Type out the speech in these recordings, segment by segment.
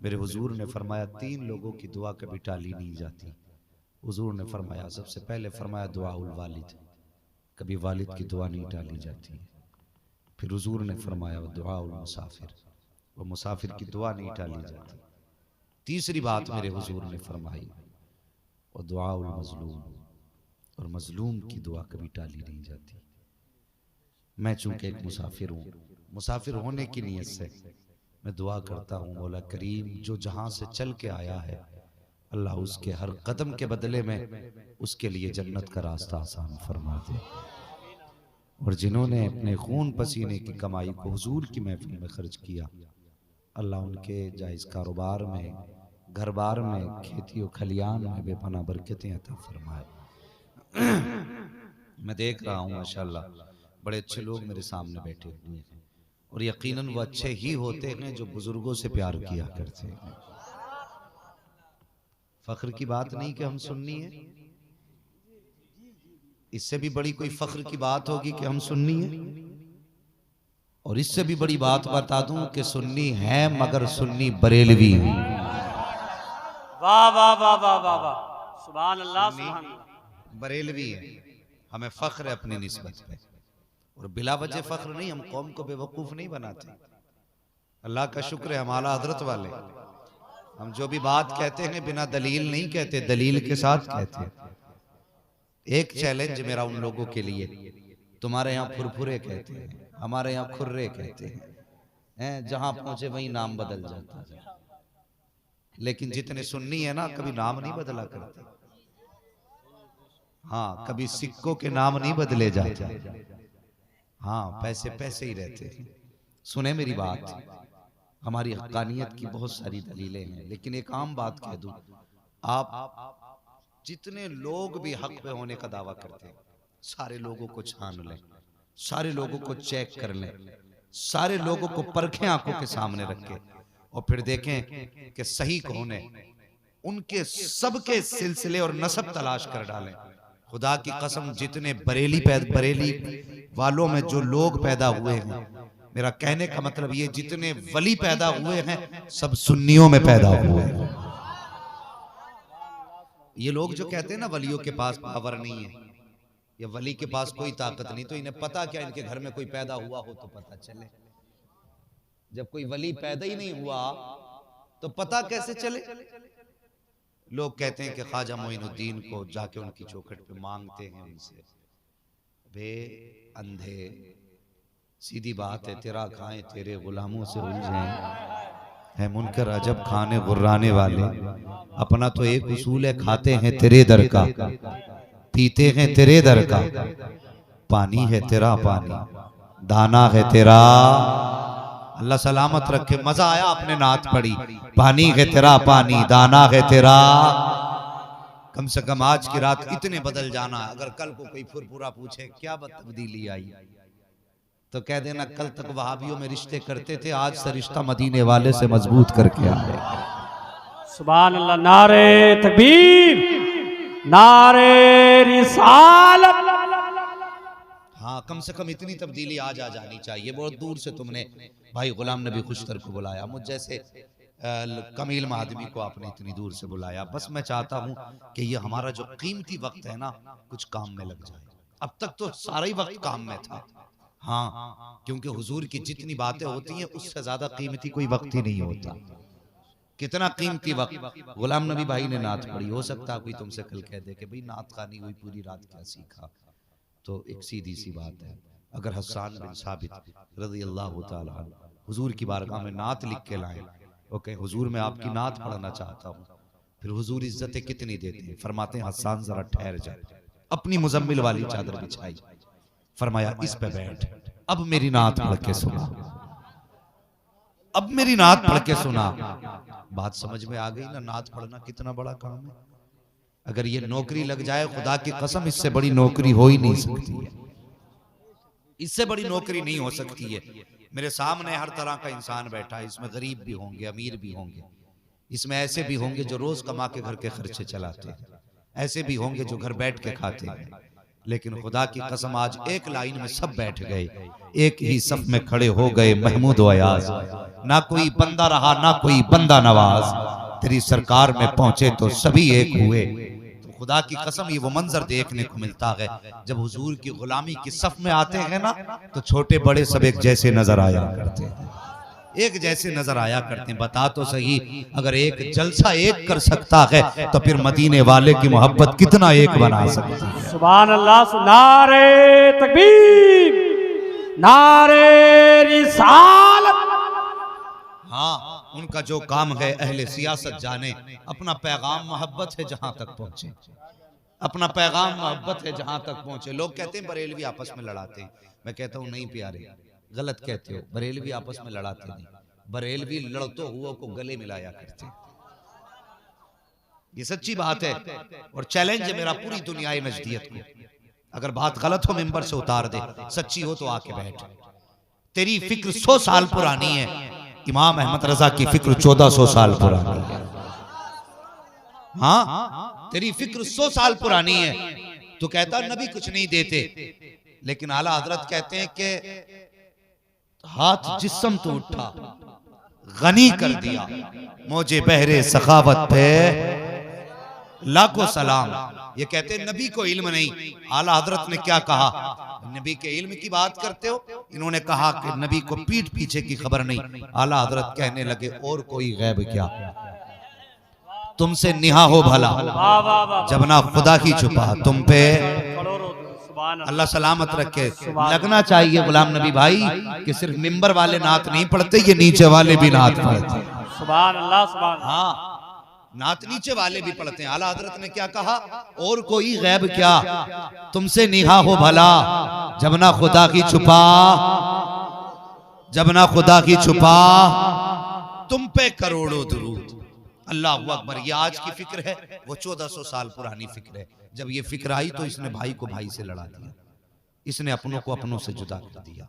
मेरे हुजूर ने फरमाया 3 लोगों की दुआ कभी टाली नहीं जाती। हुजूर ने फरमाया, सबसे पहले फरमाया दुआउल वालिद, कभी वालिद की दुआ नहीं टाली जाती। फिर हुजूर ने फरमाया दुआउल मुसाफिर, वो मुसाफिर की दुआ नहीं टाली जाती। तीसरी बात मेरे हुजूर ने फरमाई और दुआउल मजलूम, और मजलूम की दुआ कभी टाली नहीं जाती। मैं चूंकि एक मुसाफिर हूँ, मुसाफिर होने की नीयत से मैं दुआ करता हूँ, मौला करीम जो जहां से चल के आया है अल्लाह उसके हर कदम के बदले में उसके लिए जन्नत का रास्ता आसान फरमा दे। और जिन्होंने अपने खून पसीने की कमाई को हुजूर की महफिल में खर्च किया, अल्लाह उनके जायज़ कारोबार में, घर बार में, खेती और खलियान में बेपनाह बरकतें अता फरमाए। मैं देख रहा हूँ माशाल्लाह बड़े अच्छे लोग मेरे सामने बैठे हुए हैं, और यकीनन वो अच्छे ही होते हैं जो बुजुर्गों से प्यार किया करते हैं। फख्र की बात नहीं कि हम सुन्नी है, इससे भी बड़ी कोई फख्र की बात होगी कि हम सुन्नी है। और इससे भी बड़ी बात बता दूं कि सुन्नी है मगर सुन्नी बरेलवी है। वाह वाह वाह वाह वाह वाह, सुभान अल्लाह सुभान अल्लाह। बरेलवी है, हमें फख्र है अपनी निस्बत पे, और बिला वजह फख्र नहीं, हम कौम को बेवकूफ नहीं बनाते। अल्लाह का शुक्र है हम आला हजरत वाले, हम जो भी बात कहते हैं बिना दलील नहीं कहते, दलील के साथ कहते हैं। एक चैलेंज मेरा उन लोगों के लिए, तुम्हारे यहाँ फुरफुरे कहते हैं, हमारे यहाँ खुर्रे कहते हैं, जहां पहुंचे वही नाम बदल जाता है। लेकिन जितने सुन्नी है ना कभी नाम नहीं बदला करते। हाँ, कभी सिक्कों के नाम नहीं बदले जाते। हाँ, पैसे पैसे ही रहते हैं। सुने मेरी बात, हमारी हक्कानियत की बहुत सारी दलीलें हैं, लेकिन एक आम बात कह दूं, आप जितने लोग भी हक पे होने का दावा करते हैं, सारे लोगों को छान लें, सारे लोगों को चेक कर लें, सारे लोगों को परखें आंखों के सामने रखें, और फिर देखें कि सही कौन है, उनके सबके सिलसिले और नसब तलाश कर डालें। खुदा की कसम, जितने बरेली वालों में जो लोग पैदा हुए हैं, मेरा कहने का मतलब ये, जितने वली पैदा हुए हैं सब सुन्नियों में पैदा हुए हैं। ये लोग जो कहते हैं ना वलियों के पास पावर नहीं है या वली के पास कोई ताकत नहीं, तो इन्हें पता क्या इनके घर में कोई पैदा हुआ हो तो पता चले। जब कोई वली पैदा ही नहीं हुआ तो पता कैसे चले? लोग कहते हैं कि ख्वाजा मोइनुद्दीन को जाके उनकी चौखट पे मांगते हैं उनसे, बे अंधे, सीधी बात है, तेरा खाएं तेरे गुलामों से उलझे है मुनकर अजब खाने गुर्राने वाले। अपना तो एक उसूल है, खाते हैं तेरे दर का, पीते हैं तेरे दर का, पानी है तेरा पानी, दाना है तेरा। अल्लाह सलामत रखे। मजा आया आपने नात पढ़ी, पानी है तेरा पानी, दाना है तेरा। कम से कम आज की रात इतने बदल जाना, अगर कल को कोई फुरफुरा पूछे क्या तब्दीली आई, तो कह देना कल तक वहाबियों में रिश्ते करते थे, आज से रिश्ता मदीने वाले से मजबूत करके आए। सुभान अल्लाह, नारे तकबीर, नारे रिसालत। हाँ, कम से कम इतनी तब्दीली आज आ जानी चाहिए। बहुत दूर से तुमने भाई गुलाम नबी खुशतर को बुलाया, मुझ जैसे कमील महादमी को आपने इतनी दूर से बुलाया। बस मैं चाहता हूँ कि ये हमारा जो कीमती वक्त है ना, कुछ काम में लग जाए। अब तक तो सारा ही वक्त काम में था। हाँ, क्योंकि हुजूर की जितनी बातें होती हैं उससे ज्यादा कीमती कोई वक्त ही नहीं होता। कितना कीमती वक्त। गुलाम नबी भाई ने नात पढ़ी, हो सकता है कोई तुमसे कल कह दे कि भाई नात खानी हुई, पूरी रात क्या सीखा। तो एक सीधी सी बात है, अगर हस्सान बिन साबित रज़ी अल्लाह तआला अन्हु हुजूर की बारगाह में नात लिख के लाए, ओके हुजूर मैं आपकी नात पढ़ना चाहता हूँ, फिर हुजूर इज्जतें कितनी देते हैं। फरमाते हैं हस्सान जरा ठहर जा, अपनी मुजम्मिल वाली चादर बिछाई, फरमाया इस पे बैठ, अब मेरी नात पढ़ के सुना, अब मेरी नात पढ़ के सुना। बात समझ में आ गई ना, नात पढ़ना कितना बड़ा काम है। अगर ये नौकरी लग जाए, खुदा की कसम इससे बड़ी नौकरी हो ही नहीं सकती है, इससे बड़ी नौकरी नहीं हो सकती है। मेरे सामने हर तरह का इंसान बैठा है, इसमें गरीब भी होंगे, अमीर भी होंगे, इसमें ऐसे भी होंगे जो रोज कमा के घर के खर्चे चलाते हैं, ऐसे भी होंगे जो घर बैठ के खाते हैं, लेकिन खुदा की कसम आज एक लाइन में सब बैठ गए, एक ही सफ में खड़े हो गए महमूद व अयाज। ना कोई बंदा रहा ना कोई बंदा नवाज, तेरी सरकार में पहुंचे तो सभी एक हुए। तो खुदा की कसम ये वो मंजर देखने को मिलता है जब हुजूर की गुलामी की सफ में आते हैं ना, तो छोटे बड़े सब एक जैसे नजर आया करते हैं, एक जैसे नजर आया करते हैं। बता तो सही, अगर एक जलसा एक कर सकता है तो फिर मदीने वाले की मोहब्बत कितना एक बना सकती है। सुभान अल्लाह। नारे तकबीर, नारे रिसालत। हाँ, उनका जो काम है अहले सियासत जाने, अपना पैगाम मोहब्बत है जहां तक पहुंचे, अपना पैगाम मोहब्बत है जहां तक पहुंचे। लोग कहते हैं बरेलवी आपस में लड़ाते हैं, मैं कहता हूं नहीं प्यारे, गलत कहते हो। बरेलवी आपस में लड़ाते नहीं, बरेलवी लड़ते हुए को गले मिलाया करते। ये सच्ची बात है और चैलेंज है मेरा पूरी दुनिया नजदीयत को। अगर बात गलत हो मिंबर से उतार दे, सच्ची हो तो आके बैठ। तेरी फिक्र 100 साल पुरानी है, इमाम अहमद रजा की फिक्र 1400 साल पुरानी है। हाँ, तेरी फिक्र 100 साल पुरानी है। तो कहता नबी कुछ नहीं देते, लेकिन आला हजरत कहते हैं कि हाथ जिस्म तो उठा, गनी कर दिया, मुझे बहरे सखावत पे लाखों सलाम। ये कहते हैं नबी को इल्म नहीं। आला हजरत ने क्या कहा, नबी के इल्म की बात करते हो? इन्होंने कहा कि नबी को पीठ पीछे की खबर नहीं। आला हजरत कहने लगे और कोई गैब क्या, तुमसे निहा हो भला, जब ना खुदा की छुपा तुम पे। अल्लाह सलामत रखे। लगना चाहिए गुलाम नबी भाई कि सिर्फ मिंबर वाले नात नहीं पढ़ते, ये नीचे वाले भी नात पढ़ते। सुभान अल्लाह, सुभान। हाँ, नात नीचे वाले भी पढ़ते हैं। आला हजरत ने क्या कहा, और कोई गैब क्या, तुमसे निहा हो भला, जब ना खुदा की छुपा, जब ना खुदा की छुपा, तुम पे करोड़ों दुरूद। अल्लाह अकबर। ये आज की फिक्र है, वो 1400 साल पुरानी फिक्र है। जब ये फिक्र आई तो इसने भाई को भाई से लड़ा दिया, इसने अपनों को अपनों से जुदा कर दिया।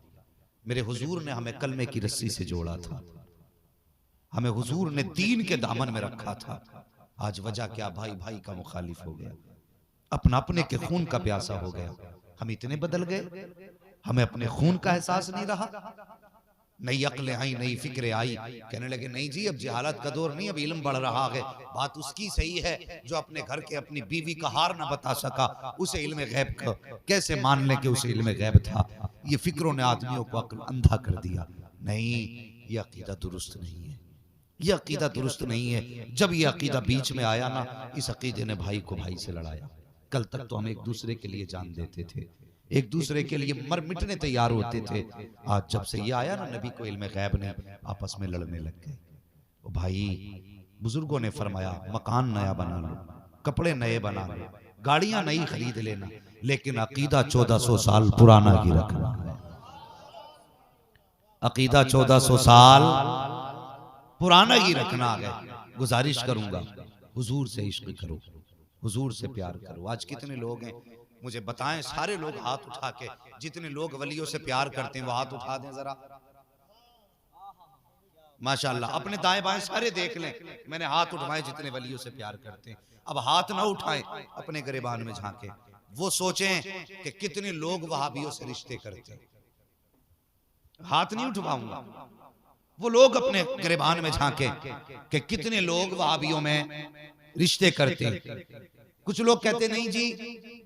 मेरे हुजूर ने हमें कलमे की रस्सी से जोड़ा था, हमें हुजूर ने दीन के दामन में रखा था। आज वजह क्या, भाई भाई का मुखालिफ हो गया, अपना अपने के खून का प्यासा हो गया। हम इतने बदल गए, हमें अपने खून का एहसास नहीं रहा। नई अक्लें आई, नई फिक्रें आई, कहने लगे नहीं जी अब जहालत का दौर नहीं, अब इल्म बढ़ रहा है। बात उसकी सही है जो अपने घर के अपनी बीवी का हार ना बता सका, उसे इल्म गैब का कैसे मान ले कि उसे इल्म गैब था। ये फिक्रों ने आदमियों को अक्ल अंधा कर दिया। नहीं, ये अकीदा दुरुस्त नहीं है, ये अकीदा दुरुस्त नहीं है। जब ये अकीदा बीच में आया ना, इस अकीदे ने भाई को भाई से लड़ाया। कल तक तो हम एक दूसरे के लिए जान देते थे, एक दूसरे के लिए मर मिटने तैयार होते थे। आज जब से ये आया ना नबी को इल्म गैब ने, आपस में लड़ने लग गए। ओ भाई, बुजुर्गों ने फरमाया मकान नया बना लो, कपड़े नए बना लो, गाड़ियां नई खरीद लेना, लेकिन अकीदा 1400 साल पुराना ही रखना है। अकीदा 1400 साल पुराना ही रखना है। गुजारिश करूंगा हुजूर से इश्क करो, हुजूर से प्यार करो। आज कितने लोग हैं मुझे बताएं, सारे लोग हाथ उठा के, जितने लोग वलियों से प्यार करते हैं वो हाथ उठा दें जरा। माशाल्लाह, अपने दाएं बाएं सारे देख लें, मैंने हाथ उठवाए जितने वलियों से प्यार करते हैं। अब हाथ ना उठाएं, अपने गिरेबान में झांके, वो सोचें कि कितने लोग वहाबियों से रिश्ते करते हैं। हाथ नहीं उठवाऊंगा, वो लोग अपने गिरेबान में झांके कि कितने लोग वहाबियों में रिश्ते करते हैं। कुछ लोग कहते नहीं जी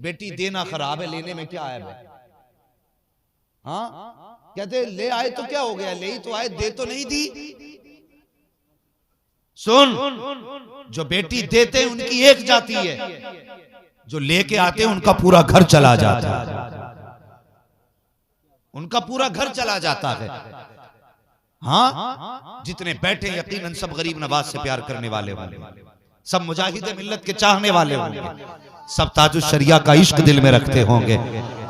बेटी देना खराब है, लेने में क्या आया है। हाँ, कहते ले आए तो क्या हो गया, ले ही तो आए, दे तो नहीं दी। सुन, जो बेटी देते हैं उनकी एक जाती है, जो लेके आते हैं उनका पूरा घर चला जाता है, उनका पूरा घर चला जाता है। हाँ, जितने बैठे यकीनन सब गरीब नवाज से प्यार करने वाले होंगे, सब मुजाहिद मिल्लत के चाहने वाले होंगे, सब ताजुश शरिया का इश्क दिल में रखते होंगे।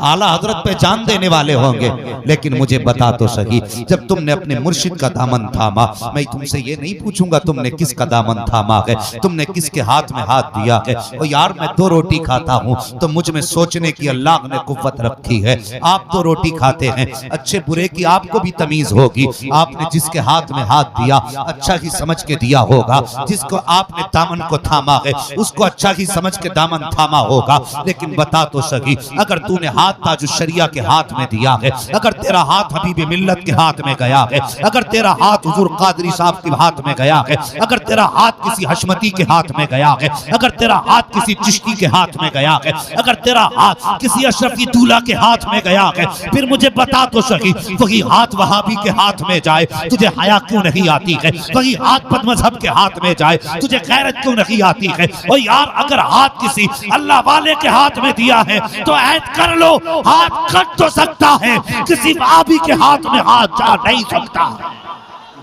आला हजरत पे जान देने वाले होंगे, लेकिन मुझे बता तो सही, जब तुमने अपने मुर्शिद का दामन थामा, मैं तुमसे ये नहीं पूछूंगा तुमने किसका दामन थामा है, तुमने किसके हाथ में हाथ दिया है। और यार मैं 2 रोटी खाता हूँ तो मुझ में सोचने की अल्लाह ने कुव्वत रखी है। आप 2 रोटी खाते हैं, अच्छे बुरे की आपको भी तमीज होगी। आपने जिसके हाथ में हाथ दिया अच्छा ही समझ के दिया होगा, जिसको आपने दामन को थामा है उसको अच्छा ही समझ के दामन थामा होगा। लेकिन बता तो सही, अगर तूने हाथ ताजु शरिया के हाथ में दिया है, अगर तेरा हाथ हबीब मिल्लत के हाथ में गया है, अगर तेरा हाथ हुजूर कादरी साहब के हाथ में गया है, अगर तेरा हाथ किसी हशमती के हाथ में गया है, अगर तेरा हाथ किसी चिश्ती के हाथ में गया है, अगर तेरा हाथ किसी अशरफी दूल्हा के हाथ में गया है, फिर मुझे बता तो सही, वही हाथ वहाबी के हाथ में जाए तुझे हया क्यों नहीं आती है? वही हाथ बदमज़हब के हाथ में जाए तुझे गैरत क्यों नहीं आती है? और यार अगर हाथ किसी अल्लाह वाले के हाथ में दिया है तो ऐद कर लो, हाथ कट तो सकता है, किसी वहाबी के हाथ में हाथ जा नहीं सकता।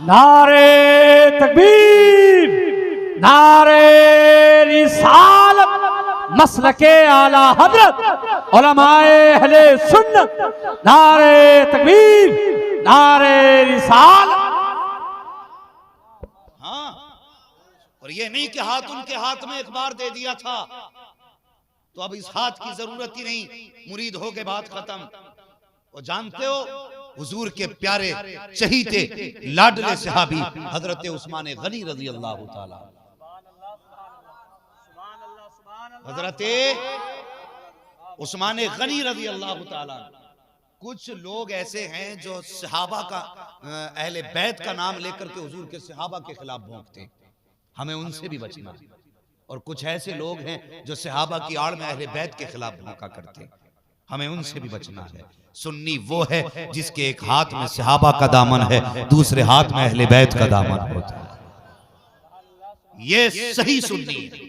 नारे तकबीर, नारे रिसालत, मसलके आला हजरत, उलमाए अहले सुन्नत, नारे तकबीर, नारे रिसालत। हाँ, और ये नहीं कि हाथ उनके हाथ में एक बार दे दिया था तो अब इस हाथ की जरूरत ही नहीं, मुरीद हो गए, बात खत्म। और जानते हो हुजूर के प्यारे चहीते लाडले सहाबी हजरत उस्मान गनी रजी अल्लाह ताला, हजरत उस्मान गनी रजी अल्लाह ताला, कुछ लोग ऐसे हैं जो सहाबा का अहले बैत का नाम लेकर के हुजूर के सहाबा के खिलाफ भौंकते हैं, हमें उनसे भी बचना है। और कुछ ऐसे लोग हैं जो सहाबा की आड़ में अहले बैत के खिलाफ भौंका करते हैं, हमें उनसे भी बचना है। सुन्नी वो है जिसके एक हाथ में सहाबा का दामन है, दूसरे हाथ में अहले बैत का दामन होता है, ये सही सुन्नी है।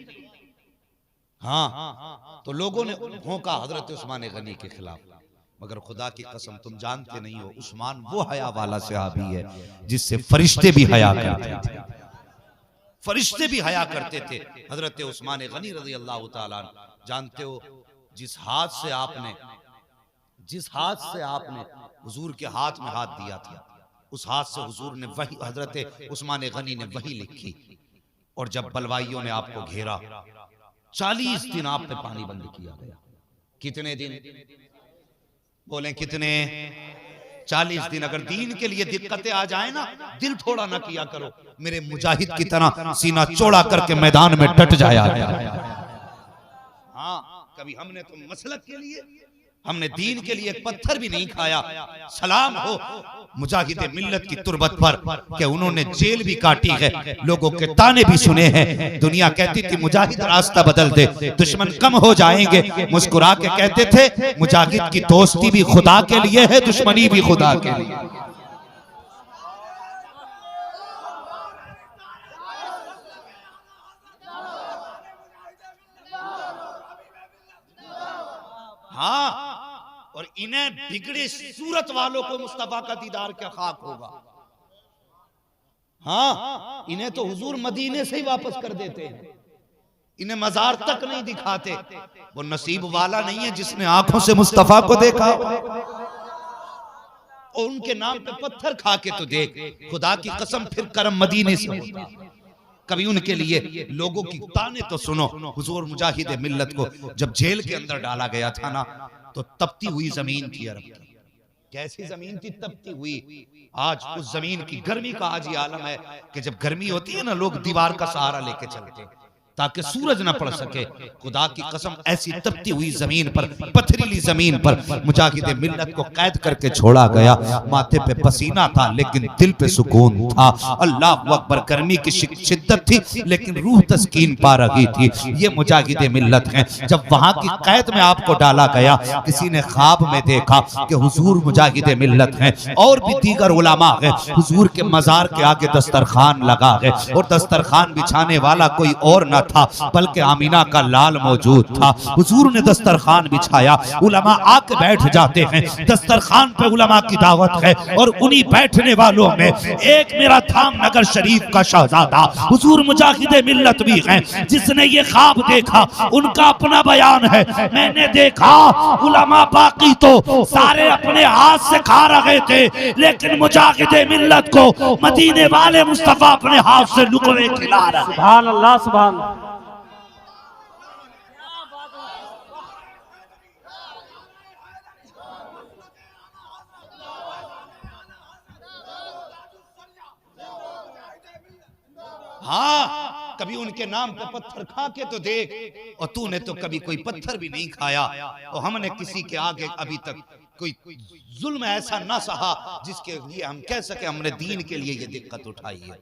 हाँ, तो लोगों ने भौंका हजरत उस्मान गनी के खिलाफ, मगर खुदा की कसम तुम जानते नहीं हो उस्मान वो हया वाला सहाबी है जिससे फरिश्ते भी हया करते थे, फरिश्ते भी हया करते थे। हजरत उस्मान गनी रज़ी अल्लाह ताला, जानते हो जिस हाथ से आपने हुजूर के हाथ में हाथ दिया था, उस हाथ से हुजूर ने वही, हजरत उस्मान गनी ने वही लिखी। और जब बलवाइयों ने आपको घेरा 40 दिन आप पे पानी बंद किया गया। कितने दिन बोले? कितने? 40 दिन। अगर दीन के लिए दिक्कतें आ जाए ना, दिल थोड़ा ना किया करो, मेरे मुजाहिद की तरह सीना चौड़ा करके मैदान में डट जाया। हाँ, कभी हमने तो मसलक के लिए, हमने दीन के लिए पत्थर भी नहीं खाया। सलाम हो मुजाहिद मिल्लत की तुरबत पर कि उन्होंने जेल भी काटी है, लोगों के ताने भी सुने हैं। दुनिया कहती थी मुजाहिद रास्ता बदल दे, दुश्मन कम हो जाएंगे, मुस्कुरा के कहते थे मुजाहिद की दोस्ती भी खुदा के लिए है, दुश्मनी भी खुदा के लिए। हाँ, और इन्हें बिगड़े सूरत वालों को मुस्तफा का दीदार क्या खाक होगा। हाँ, इन्हें तो हुजूर मदीने से ही वापस कर देते हैं, इन्हें मजार तक नहीं दिखाते। वो नसीब वाला नहीं है जिसने आंखों से मुस्तफा को देखा। और उनके नाम पे पत्थर खा के तो देख, खुदा की कसम फिर करम मदीने से होता। कभी उनके लिए लोगों की ताने तो सुनो। हुजूर मुजाहिद मिल्लत को जब जेल के अंदर डाला गया था ना, तो तपती हुई जमीन थी अरब की। कैसी जमीन थी? तपती हुई। आज उस जमीन की गर्मी का आज ये आलम है कि जब गर्मी होती है ना, लोग दीवार का सहारा लेके चलते हैं ताकि सूरज न पड़ सके। खुदा की कसम ऐसी तपती हुई जमीन पर, पथरीली जमीन पर मुजाहिद मिल्लत को कैद करके छोड़ा गया। माथे पे पसीना था लेकिन दिल पे सुकून था। अल्लाह अकबर। गर्मी की शिद्दत थी लेकिन रूह तस्कीन पा रही थी। ये मुजाहिद मिल्लत हैं। जब वहां की कैद में आपको डाला गया, किसी ने ख्वाब में देखा कि हुजूर मुजाहिद मिल्लत हैं और भी दीगर उलमा है। हुजूर के मजार के आगे दस्तरखान लगा है और दस्तरखान बिछाने वाला कोई और न था, बल्कि आमीना का लाल मौजूद था। हुजूर ने दस्तरखान बिछाया, उलमा आके बैठ जाते हैं। दस्तरखान पे उलमा की दावत है और उन्हीं बैठने वालों में एक मेरा धामनगर शरीफ का शहजादा हुजूर मुजाहिदे मिल्लत भी हैं, जिसने ये ख्वाब देखा। उनका अपना बयान है, मैंने देखा उलमा बाकी तो सारे अपने हाथ से खा रहे थे, लेकिन मुजाहिदे मिल्लत को मदीने वाले मुस्तफा अपने हाथ से लुकवे खिला रहे। सुभान अल्लाह, सुभान अल्लाह। हाँ, कभी उनके नाम पे पत्थर खा के तो देख, और तूने तो कभी कोई पत्थर भी नहीं खाया। और हमने किसी के आगे अभी तक कोई जुल्म ऐसा ना सहा जिसके लिए हम कह सके हमने दीन के लिए ये दिक्कत उठाई है।